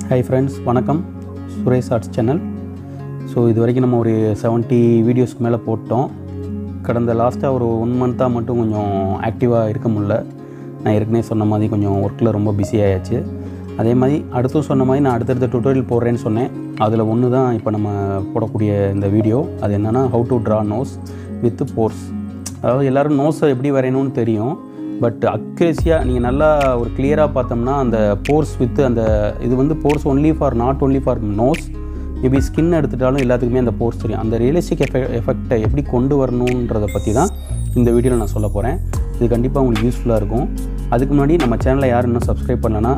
Hi friends, வணக்கம். Suresh Art channel. So இதுவரைக்கும் நம்ம ஒரு 70 வீடியோஸ்க்கு மேல போட்டோம். கடந்த லாஸ்டா ஒரு 1 மந்தா மட்டும் கொஞ்சம் ஆக்டிவா இருக்க முடியல. நான் ஏற்கனவே சொன்ன மாதிரி கொஞ்சம் வர்க்ல ரொம்ப பிஸி ஆயாச்சு. அதே மாதிரி அடுத்து சொன்ன மாதிரி நான் அடுத்த டுட்டோரியல் போடுறேன்னு சொன்னேன். அதுல ஒன்னு தான் இப்போ நம்ம போடக்கூடிய இந்த வீடியோ. அது என்னன்னா how to draw nose with pores. அதாவது எல்லாரும் நோஸை எப்படி வரையணும்னு தெரியும். பட் அக்யூரேசியா நீங்க நல்லா ஒரு கிளியரா பார்த்தோம்னா அந்த போர்ஸ் வித் அந்த இது வந்து pores only for not only for nose, maybe skin எடுத்துட்டாலும் எல்லாத்துக்குமே அந்த போர்ஸ் தெரியும். அந்த ரியலிஸ்டிக் எஃபெக்ட்டை எப்படி கொண்டு வரணும்ன்றதை பற்றி தான் இந்த வீடியோவில் நான் சொல்ல போகிறேன். இது கண்டிப்பாக உங்களுக்கு யூஸ்ஃபுல்லாக இருக்கும். அதுக்கு முன்னாடி நம்ம சேனலை யாரும் இன்னும் சப்ஸ்கிரைப் பண்ணலன்னா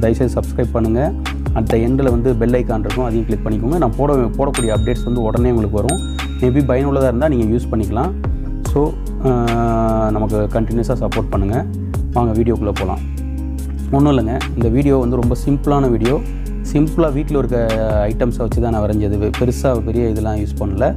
தயவுசெய்து சப்ஸ்கிரைப் பண்ணுங்கள். அந்த எண்டில் வந்து பெல் ஐக்கான் இருக்கும், அதையும் கிளிக் பண்ணிக்கோங்க. நான் போடக்கூடிய அப்டேட்ஸ் வந்து உடனே உங்களுக்கு வரும். மேபி பயனுள்ளதாக இருந்தால் நீங்கள் யூஸ் பண்ணிக்கலாம். ஸோ நமக்கு கண்டினியூஸாக சப்போர்ட் பண்ணுங்கள். வாங்க வீடியோக்குள்ளே போகலாம். ஒன்றும் இல்லைங்க, இந்த வீடியோ வந்து ரொம்ப சிம்பிளான வீடியோ. சிம்பிளாக வீட்டில் இருக்க ஐட்டம்ஸை வச்சு தான் நான் வரைஞ்சது. பெருசாக பெரிய இதெல்லாம் யூஸ் பண்ணல.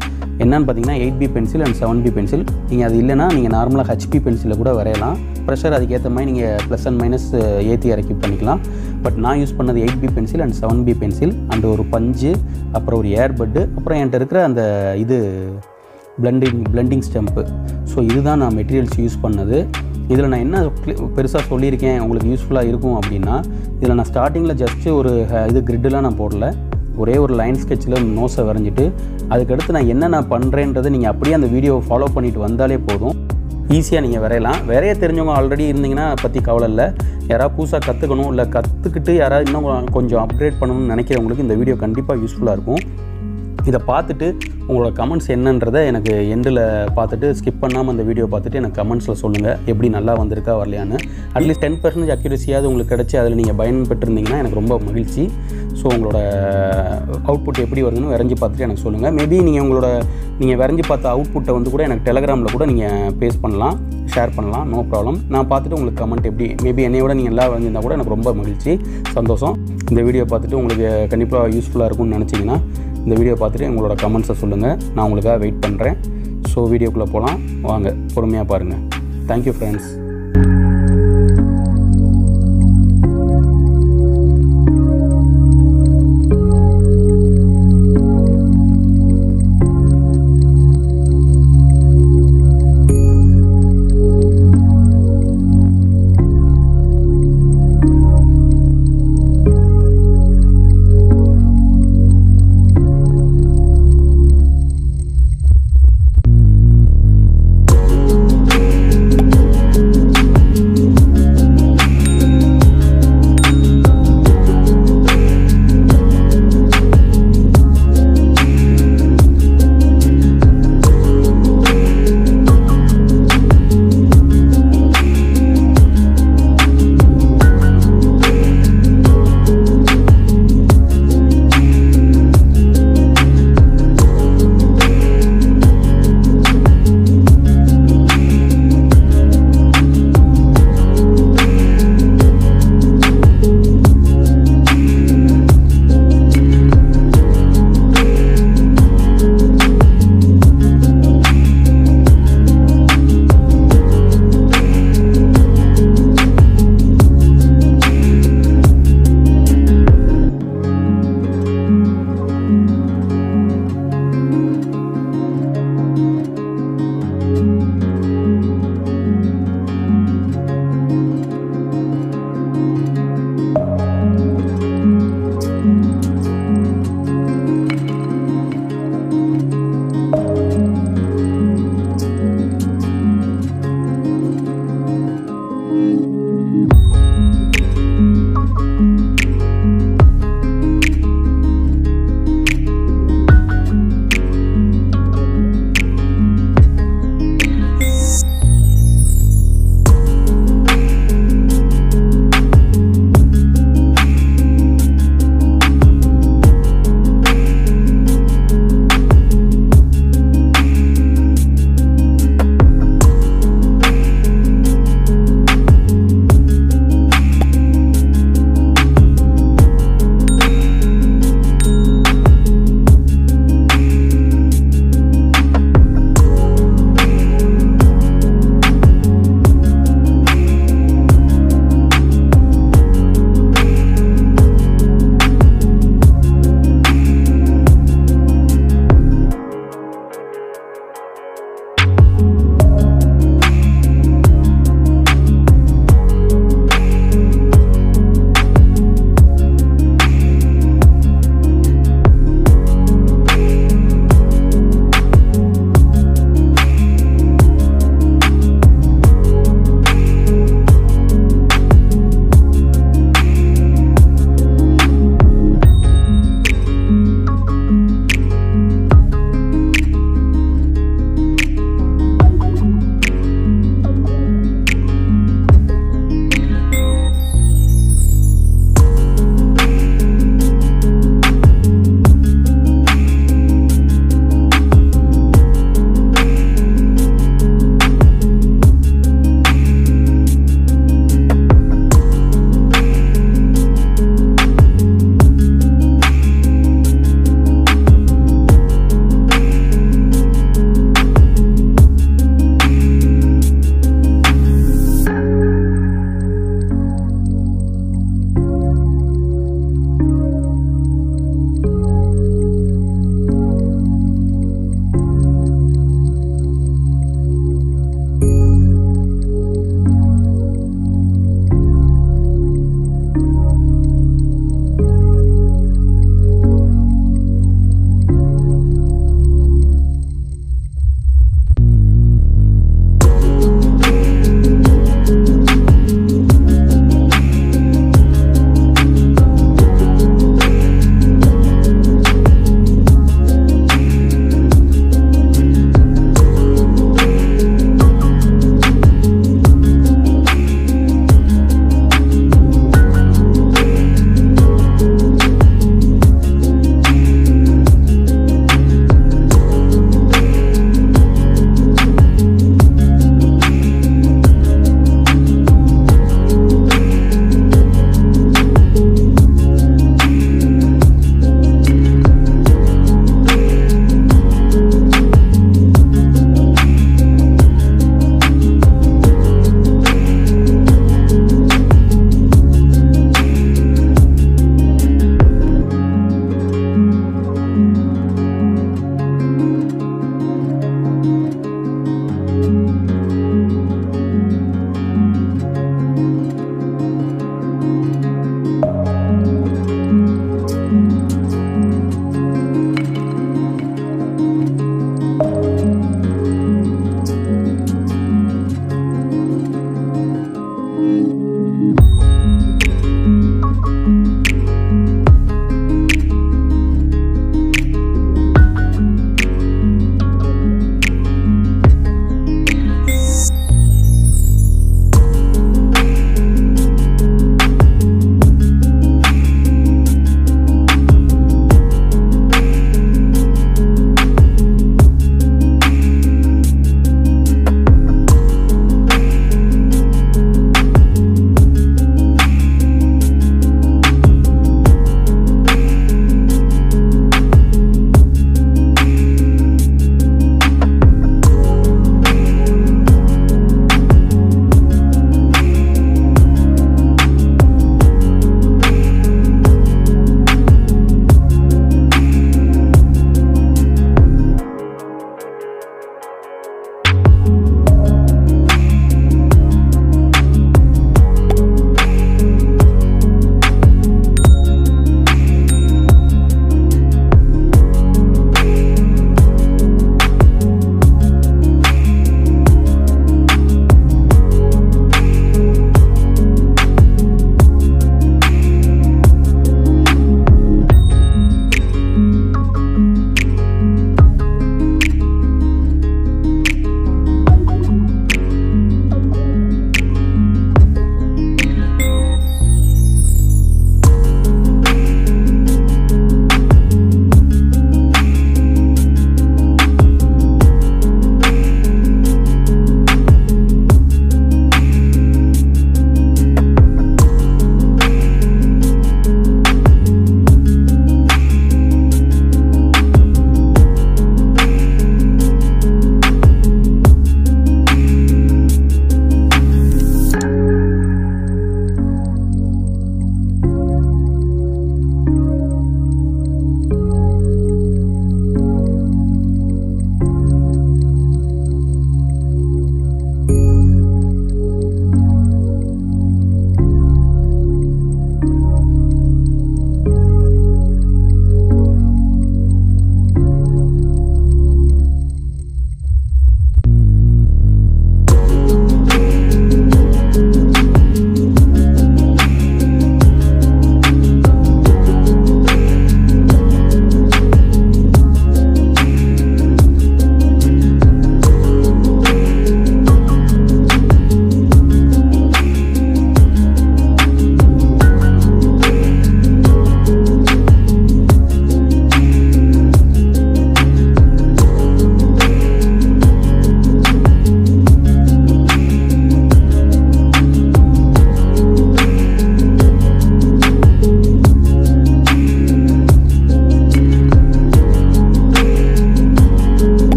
என்னன்னு பார்த்தீங்கன்னா 8B pencil and 7B pencil. நீங்கள் அது இல்லைனா நீங்கள் நார்மலாக HP பென்சிலில் கூட வரையலாம். ப்ரெஷர் அதுக்கேற்ற மாதிரி நீங்கள் ப்ளஸ் அண்ட் மைனஸ் ஏற்றி இறக்கி பண்ணிக்கலாம். பட் நான் யூஸ் பண்ணது 8B pencil and 7B pencil and ஒரு பஞ்சு, அப்புறம் ஒரு ஏர்பட்டு, அப்புறம் என்கிட்ட இருக்கிற அந்த இது பிளெண்டிங் ஸ்டெம்ப்பு. ஸோ இதுதான் நான் மெட்டீரியல்ஸ் யூஸ் பண்ணது. இதில் நான் என்ன பெருசாக சொல்லியிருக்கேன் உங்களுக்கு யூஸ்ஃபுல்லாக இருக்கும் அப்படின்னா, இதில் நான் ஸ்டார்டிங்கில் ஜஸ்ட்டு ஒரு இது கிரிட்டெலாம் நான் போடல. ஒரே ஒரு லைன் ஸ்கெட்சில் நோஸை வரைஞ்சிட்டு அதுக்கடுத்து நான் என்ன பண்ணுறேன்றதை நீங்கள் அப்படியே அந்த வீடியோவை ஃபாலோ பண்ணிட்டு வந்தாலே போதும். ஈஸியாக நீங்கள் வரையலாம். வரைய தெரிஞ்சவங்க ஆல்ரெடி இருந்தீங்கன்னா பற்றி கவலை இல்லை. யாராவது புதுசாக கற்றுக்கணும் இல்லை கற்றுக்கிட்டு யாராவது இன்னும் கொஞ்சம் அப்கிரேட் பண்ணணும்னு நினைக்கிறவங்களுக்கு இந்த வீடியோ கண்டிப்பாக யூஸ்ஃபுல்லாக இருக்கும். இதை பார்த்துட்டு உங்களோட கமெண்ட்ஸ் என்னன்றதை எனக்கு எண்டில் பார்த்துட்டு ஸ்கிப் பண்ணாமல் அந்த வீடியோ பார்த்துட்டு எனக்கு கமெண்ட்ஸில் சொல்லுங்கள் எப்படி நல்லா வந்திருக்கா வரலையான்னு. அட்லீஸ்ட் 10% அக்யூரேசியாவது உங்களுக்கு கிடச்சி அதில் நீங்கள் பயன்பெற்றிருந்தீங்கன்னா எனக்கு ரொம்ப மகிழ்ச்சி. ஸோ உங்களோட அவுட்புட் எப்படி வருதுன்னு வரைஞ்சி பார்த்துட்டு எனக்கு சொல்லுங்கள். மேபி நீங்கள் வரைஞ்சி பார்த்த அவுட்புட்டை வந்து கூட எனக்கு டெலகிராமில் கூட நீங்கள் பேஸ்ட் பண்ணலாம், ஷேர் பண்ணலாம், நோ ப்ராப்ளம். நான் பார்த்துட்டு உங்களுக்கு கமெண்ட் எப்படி மேபி என்னையோட நீங்கள் எல்லாம் வரைஞ்சிருந்தால் கூட எனக்கு ரொம்ப மகிழ்ச்சி, சந்தோஷம். இந்த வீடியோ பார்த்துட்டு உங்களுக்கு கண்டிப்பாக யூஸ்ஃபுல்லாக இருக்கும்னு நினச்சிங்கன்னா இந்த வீடியோ பார்த்துட்டு உங்களோட கமெண்ட்ஸை சொல்லுங்கள். நான் உங்களுக்காக வெயிட் பண்ணுறேன். ஸோ வீடியோக்குள்ளே போகலாம் வாங்க, பொறுமையாக பாருங்கள். Thank you friends.